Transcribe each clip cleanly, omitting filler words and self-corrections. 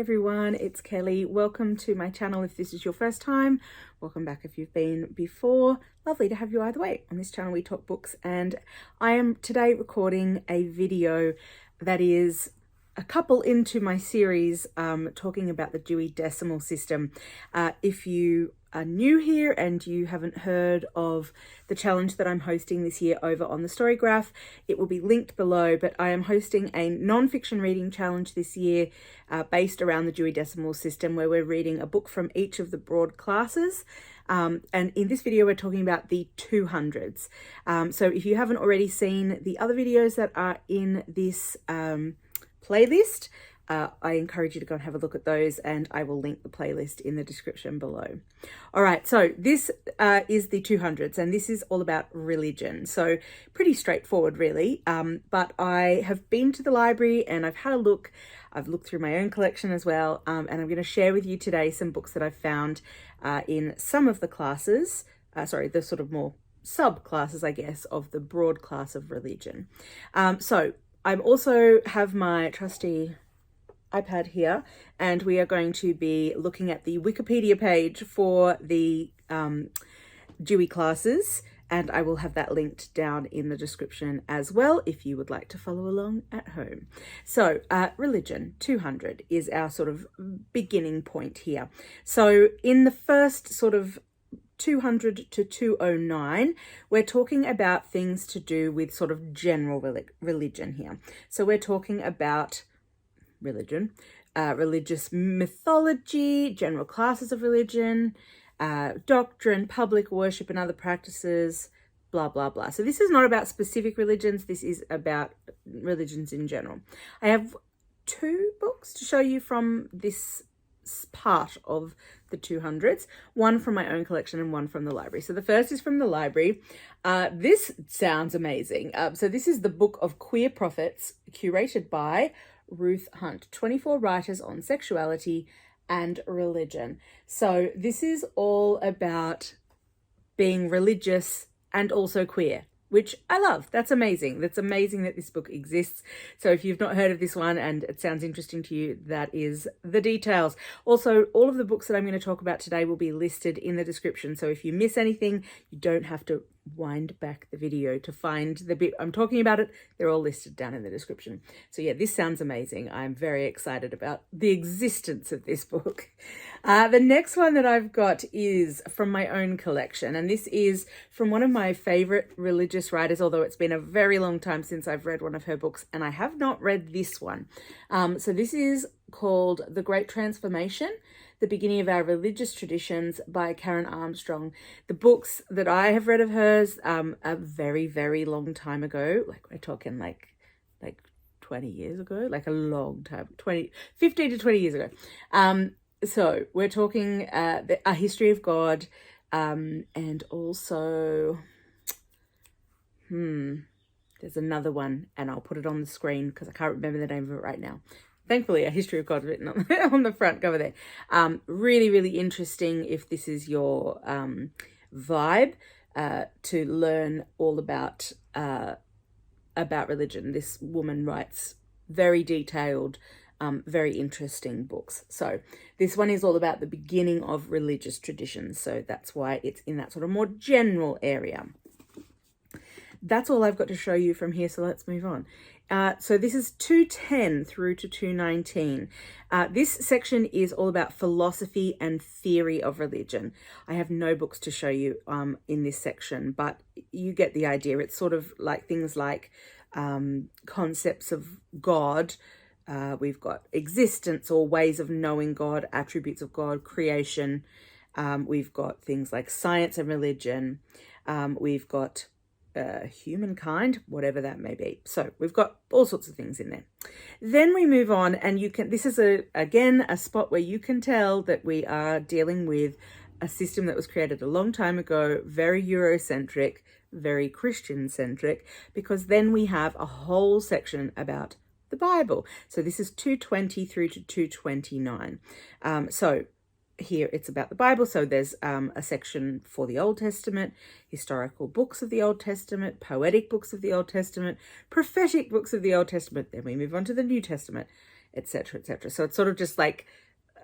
everyone, it's Kelly. Welcome to my channel if this is your first time. Welcome back if you've been before. Lovely to have you either way. On this channel we talk books, and I am today recording a video that is a couple into my series talking about the Dewey Decimal System. If you are new here and you haven't heard of the challenge that I'm hosting this year over on the Storygraph, it will be linked below, but I am hosting a non-fiction reading challenge this year based around the Dewey Decimal System, where we're reading a book from each of the broad classes. And in this video, we're talking about the 200s. So if you haven't already seen the other videos that are in this playlist, I encourage you to go and have a look at those, and I will link the playlist in the description below. All right, so this is the 200s, and this is all about religion. So pretty straightforward, really. But I have been to the library and I've had a look. I've looked through my own collection as well, and I'm going to share with you today some books that I've found in some of the classes, the sort of more subclasses, I guess, of the broad class of religion. So I also have my trusty iPad here, and we are going to be looking at the Wikipedia page for the Dewey classes, and I will have that linked down in the description as well if you would like to follow along at home. So religion 200 is our sort of beginning point here. So in the first sort of 200 to 209, we're talking about things to do with sort of general religion here. So we're talking about religion, religious mythology, general classes of religion, doctrine, public worship and other practices, blah, blah, blah. So this is not about specific religions. This is about religions in general. I have two books to show you from this part of the 200s, one from my own collection and one from the library. So the first is from the library. This sounds amazing. So this is the Book of Queer Prophets, curated by Ruth Hunt, 24 writers on sexuality and religion. So this is all about being religious and also queer, which I love. That's amazing. That's amazing that this book exists. So if you've not heard of this one and it sounds interesting to you, that is the details. Also, all of the books that I'm going to talk about today will be listed in the description. So if you miss anything, you don't have to wind back the video to find the bit I'm talking about it. They're all listed down in the description. So yeah, this sounds amazing. I'm very excited about the existence of this book. The next one that I've got is from my own collection, and this is from one of my favorite religious writers, although it's been a very long time since I've read one of her books, and I have not read this one. So this is called The Great Transformation, The Beginning of Our Religious Traditions by Karen Armstrong. The books that I have read of hers a very, very long time ago, like we're talking like 20 years ago, like a long time, 15 to 20 years ago. So we're talking A History of God, and also, there's another one, and I'll put it on the screen because I can't remember the name of it right now. Thankfully, A History of God written on the front cover there. Really, really interesting if this is your vibe, to learn all about religion. This woman writes very detailed, very interesting books. So this one is all about the beginning of religious traditions. So that's why it's in that sort of more general area. That's all I've got to show you from here, so let's move on. So this is 210 through to 219. This section is all about philosophy and theory of religion. I have no books to show you in this section, but you get the idea. It's sort of like things like concepts of God. We've got existence or ways of knowing God, attributes of God, creation. We've got things like science and religion. We've got humankind, whatever that may be. So we've got all sorts of things in there. Then we move on, and this is again a spot where you can tell that we are dealing with a system that was created a long time ago, very Eurocentric, very Christian-centric, because then we have a whole section about the Bible. So this is 220 through to 229. So here it's about the Bible. So there's a section for the Old Testament, historical books of the Old Testament, poetic books of the Old Testament, prophetic books of the Old Testament. Then we move on to the New Testament, etc., etc. So it's sort of just like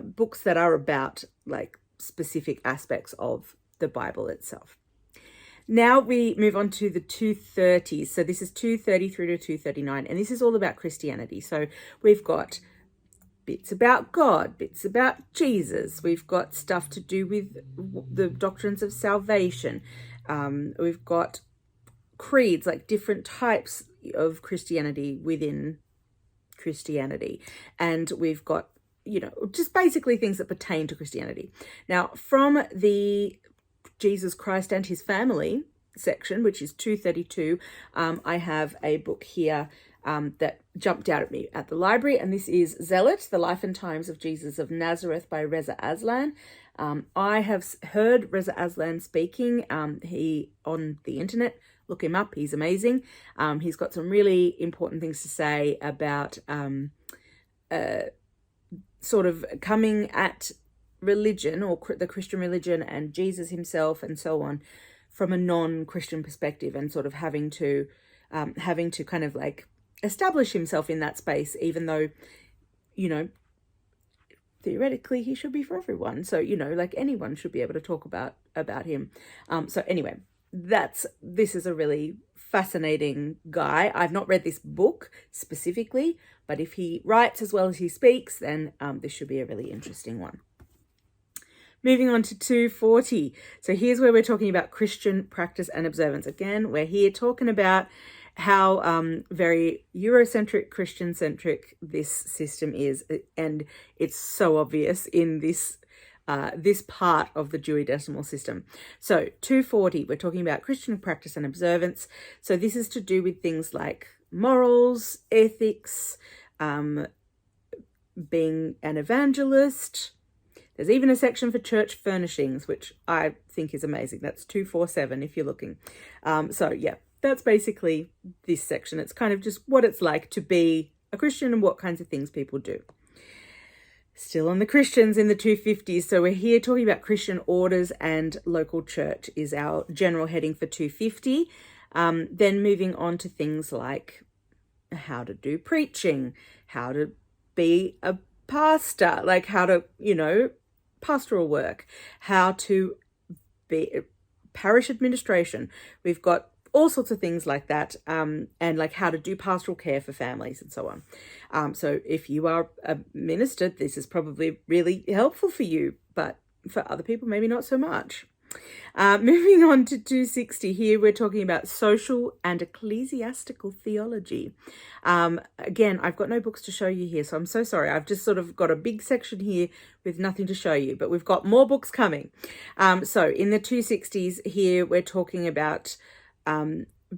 books that are about like specific aspects of the Bible itself. Now we move on to the 230s. So this is 230 through to 239, and this is all about Christianity. So we've got bits about God, bits about Jesus. We've got stuff to do with the doctrines of salvation. We've got creeds, like different types of Christianity within Christianity. And we've got, you know, just basically things that pertain to Christianity. Now, from the Jesus Christ and his family section, which is 232, I have a book here that jumped out at me at the library, and this is Zealot, The Life and Times of Jesus of Nazareth by Reza Aslan. I have heard Reza Aslan speaking. He on the internet, look him up, he's amazing. He's got some really important things to say about sort of coming at religion, or the Christian religion and Jesus himself and so on, from a non-Christian perspective, and sort of having to kind of like establish himself in that space, even though, you know, theoretically he should be for everyone. So, you know, like anyone should be able to talk about him. So anyway, this is a really fascinating guy. I've not read this book specifically, but if he writes as well as he speaks, then this should be a really interesting one. Moving on to 240. So here's where we're talking about Christian practice and observance. Again, we're here talking about how very Eurocentric, Christian-centric this system is. And it's so obvious in this part of the Dewey Decimal System. So 240, we're talking about Christian practice and observance. So this is to do with things like morals, ethics, being an evangelist. There's even a section for church furnishings, which I think is amazing. That's 247 if you're looking. So yeah, that's basically this section. It's kind of just what it's like to be a Christian and what kinds of things people do. Still on the Christians in the 250s. So we're here talking about Christian orders and local church is our general heading for 250. Then moving on to things like how to do preaching, how to be a pastor, like how to, you know, pastoral work, how to be parish administration. We've got all sorts of things like that, and like how to do pastoral care for families and so on. So if you are a minister, this is probably really helpful for you, but for other people, maybe not so much. Moving on to 260, here we're talking about social and ecclesiastical theology. Again, I've got no books to show you here, so I'm so sorry. I've just sort of got a big section here with nothing to show you, but we've got more books coming. So in the 260s here, we're talking about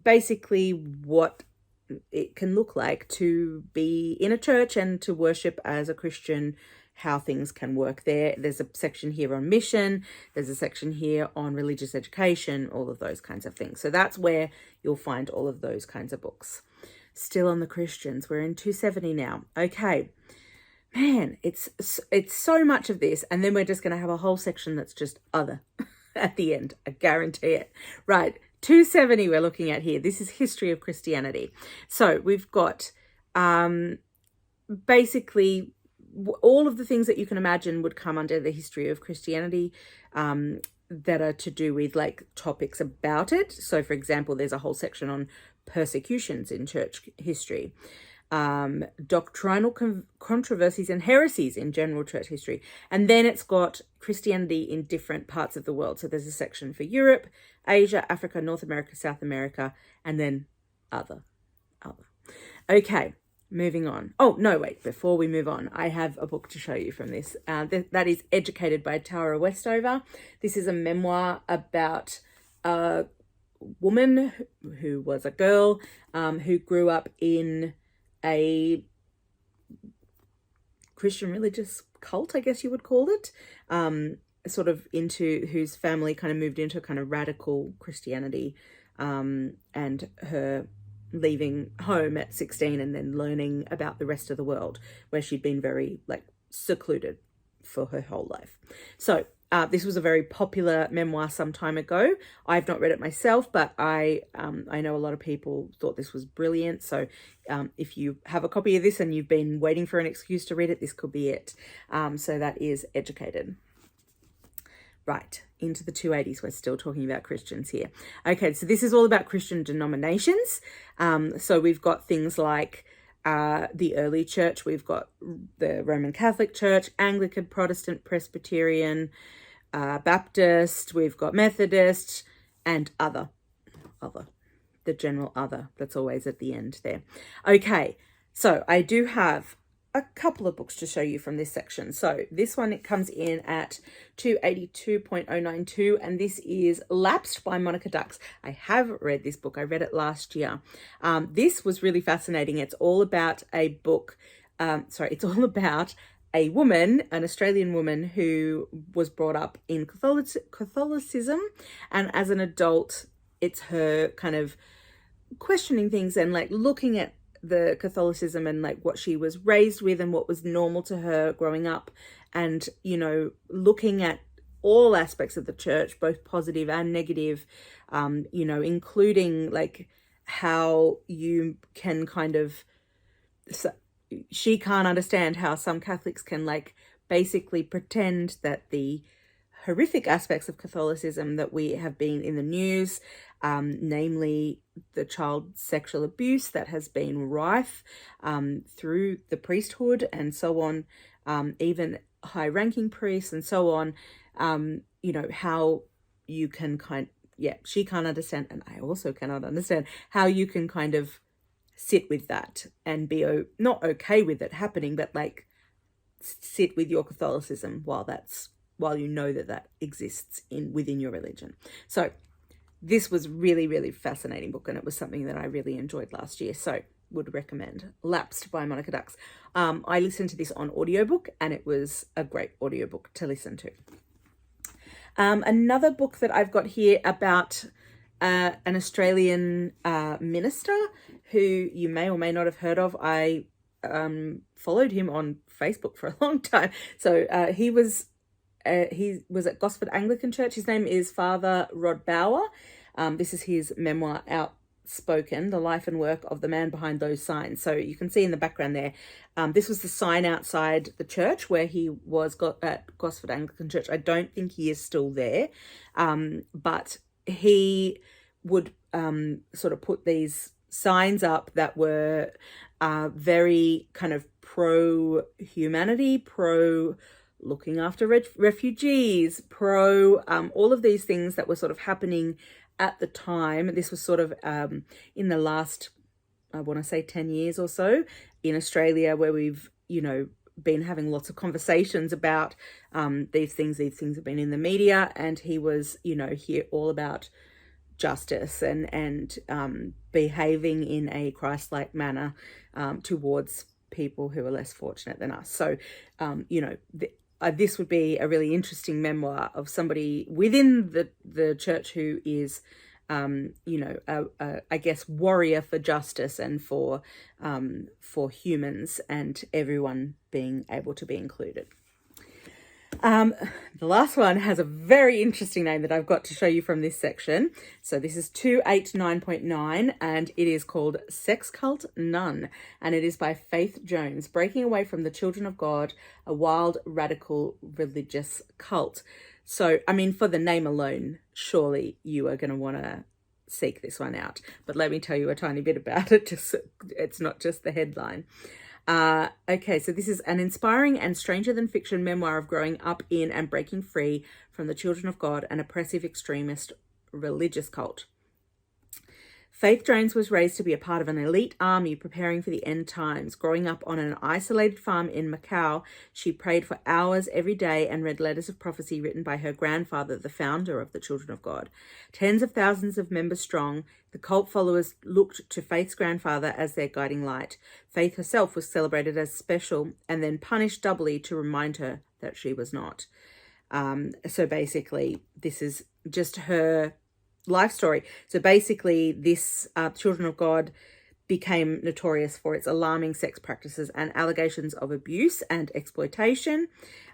basically what it can look like to be in a church and to worship as a Christian, how things can work there. There's a section here on mission. There's a section here on religious education, all of those kinds of things. So that's where you'll find all of those kinds of books. Still on the Christians. We're in 270 now. Okay. Man, it's so much of this. And then we're just going to have a whole section that's just other at the end. I guarantee it. Right. 270 we're looking at here. This is history of Christianity. So we've got basically all of the things that you can imagine would come under the history of Christianity that are to do with like topics about it. So for example, there's a whole section on persecutions in church history, doctrinal controversies and heresies in general church history. And then it's got Christianity in different parts of the world. So there's a section for Europe, Asia, Africa, North America, South America, and then other. Okay. Moving on. Oh, no, wait. Before we move on, I have a book to show you from this. That is Educated by Tao of Westover. This is a memoir about a woman who was a girl who grew up in a Christian religious cult, I guess you would call it, sort of into whose family kind of moved into a kind of radical Christianity, and her leaving home at 16 and then learning about the rest of the world, where she'd been very like secluded for her whole life. So This was a very popular memoir some time ago. I've not read it myself, but I know a lot of people thought this was brilliant. So if you have a copy of this and you've been waiting for an excuse to read it, this could be it. So that is Educated. Right, into the 280s. We're still talking about Christians here. Okay, so this is all about Christian denominations. So we've got things like the early church. We've got the Roman Catholic Church, Anglican, Protestant, Presbyterian, Baptist. We've got Methodist, and other, the general other. That's always at the end there. Okay, so I do have a couple of books to show you from this section. So this one, it comes in at 282.092, and this is Lapsed by Monica Dux. I have read this book. I read it last year. This was really fascinating. It's all about a book. It's all about a woman, an Australian woman who was brought up in Catholicism, and as an adult, it's her kind of questioning things and like looking at the Catholicism and like what she was raised with and what was normal to her growing up, and looking at all aspects of the church, both positive and negative, including like how you can kind of, she can't understand how some Catholics can like basically pretend that the horrific aspects of Catholicism that we have been in the news, namely the child sexual abuse that has been rife through the priesthood and so on, even high-ranking priests and so on, how you can she can't understand, and I also cannot understand how you can kind of sit with that and be not okay with it happening, but like sit with your Catholicism while you know that exists within your religion. So this was really, really fascinating book, and it was something that I really enjoyed last year. So would recommend Lapsed by Monica Dux. I listened to this on audiobook, and it was a great audiobook to listen to. Another book that I've got here about an Australian minister who you may or may not have heard of. I followed him on Facebook for a long time. So he was at Gosford Anglican Church. His name is Father Rod Bauer. This is his memoir, Outspoken, The Life and Work of the Man Behind Those Signs. So you can see in the background there, this was the sign outside the church where he was at Gosford Anglican Church. I don't think he is still there, but he would sort of put these signs up that were very kind of pro-humanity, pro looking after refugees, pro all of these things that were sort of happening at the time. This was sort of in the last, I want to say 10 years or so in Australia, where we've, been having lots of conversations about these things. These things have been in the media, and he was, here all about justice and behaving in a Christ-like manner towards people who are less fortunate than us. So, this would be a really interesting memoir of somebody within the church who is, I guess, warrior for justice and for humans and everyone being able to be included. The last one has a very interesting name that I've got to show you from this section. So this is 289.9, and it is called Sex Cult Nun, and it is by Faith Jones, Breaking Away from the Children of God, a Wild Radical Religious Cult. So, I mean, for the name alone, surely you are going to want to seek this one out. But let me tell you a tiny bit about it, just it's not just the headline. Okay, so this is an inspiring and stranger than fiction memoir of growing up in and breaking free from the Children of God, an oppressive extremist religious cult. Faith Jones was raised to be a part of an elite army preparing for the end times. Growing up on an isolated farm in Macau, she prayed for hours every day and read letters of prophecy written by her grandfather, the founder of the Children of God. Tens of thousands of members strong, the cult followers looked to Faith's grandfather as their guiding light. Faith herself was celebrated as special and then punished doubly to remind her that she was not. So basically, this is just her life story. So basically, this Children of God became notorious for its alarming sex practices and allegations of abuse and exploitation.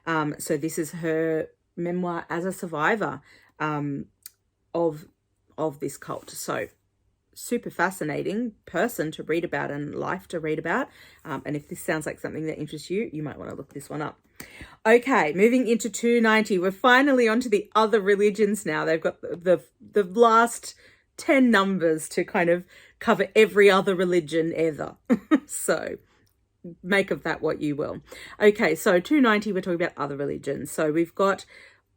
So this is her memoir as a survivor of this cult. So super fascinating person to read about and life to read about. And if this sounds like something that interests you, you might want to look this one up. Okay, moving into 290. We're finally onto the other religions now. They've got the last 10 numbers to kind of cover every other religion ever. So make of that what you will. Okay, so 290, we're talking about other religions. So we've got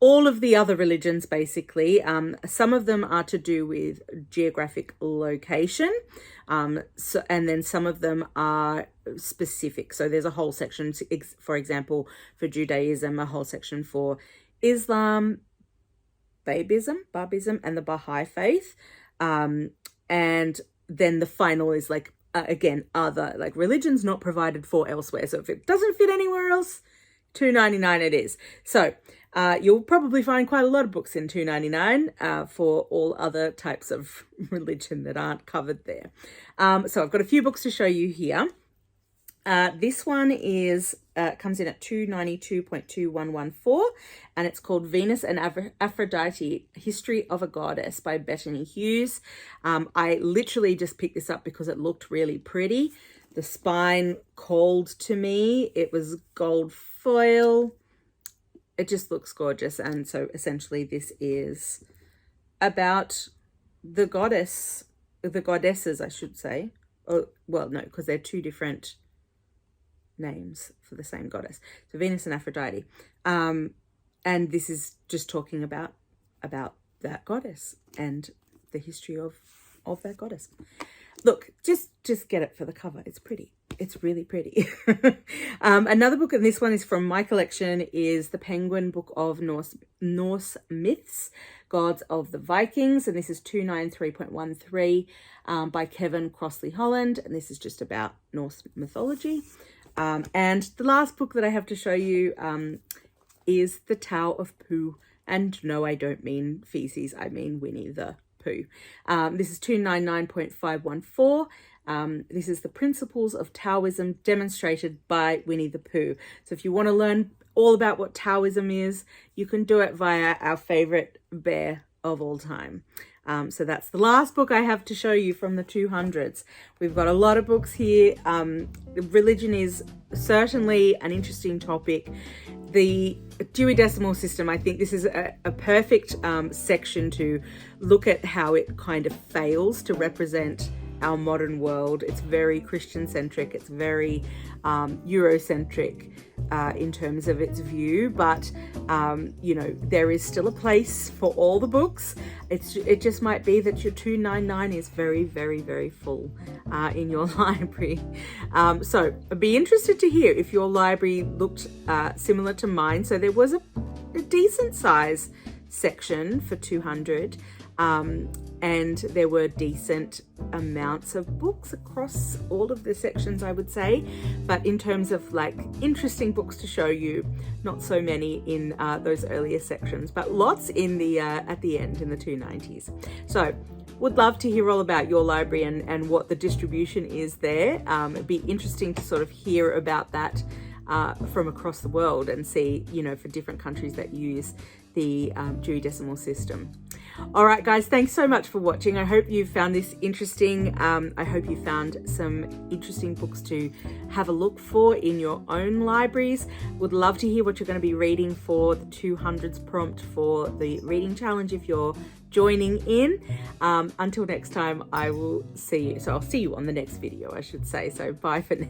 all of the other religions, basically. Some of them are to do with geographic location, and then some of them are specific. So there's a whole section, for example, for Judaism, a whole section for Islam, Babism, and the Baha'i faith. And then the final is like, again, other, like religions not provided for elsewhere. So if it doesn't fit anywhere else, 299 it is. So you'll probably find quite a lot of books in 299 for all other types of religion that aren't covered there. So I've got a few books to show you here. This one is comes in at 292.2114, and it's called Venus and Aphrodite, History of a Goddess by Bethany Hughes. I literally just picked this up because it looked really pretty. The spine called to me. It was gold foil. It just looks gorgeous. And so essentially this is about the goddesses, I should say. Oh, well, no, because they're two different names for the same goddess. So Venus and Aphrodite. And this is just talking about that goddess and the history of that goddess. Look, just get it for the cover. It's pretty. It's really pretty. Another book, and this one is from my collection, is the Penguin Book of Norse Myths, Gods of the Vikings. And this is 293.13 by Kevin Crossley-Holland. And this is just about Norse mythology. And the last book that I have to show you is the Tao of Pooh. And no, I don't mean feces. I mean Winnie the Pooh. This is 299.514. This is the principles of Taoism demonstrated by Winnie the Pooh. So if you want to learn all about what Taoism is, you can do it via our favorite bear of all time. So that's the last book I have to show you from the 200s. We've got a lot of books here. Religion is certainly an interesting topic. The Dewey Decimal System, I think this is a perfect section to look at how it kind of fails to represent our modern world. It's very Christian-centric. It's very Eurocentric in terms of its view, but you know, there is still a place for all the books. It just might be that your 299 is very, very, very full in your library. So I'd be interested to hear if your library looked similar to mine. So there was a decent size section for 200. And there were decent amounts of books across all of the sections, I would say. But in terms of like interesting books to show you, not so many in those earlier sections, but lots in the at the end in the 290s. So would love to hear all about your library and what the distribution is there. It'd be interesting to sort of hear about that from across the world and see, you know, for different countries that use the Dewey Decimal System. All right, guys, thanks so much for watching. I hope you found this interesting. I hope you found some interesting books to have a look for in your own libraries. Would love to hear what you're going to be reading for the 200s prompt for the reading challenge if you're joining in. Until next time, I will see you. So I'll see you on the next video, I should say. So bye for now.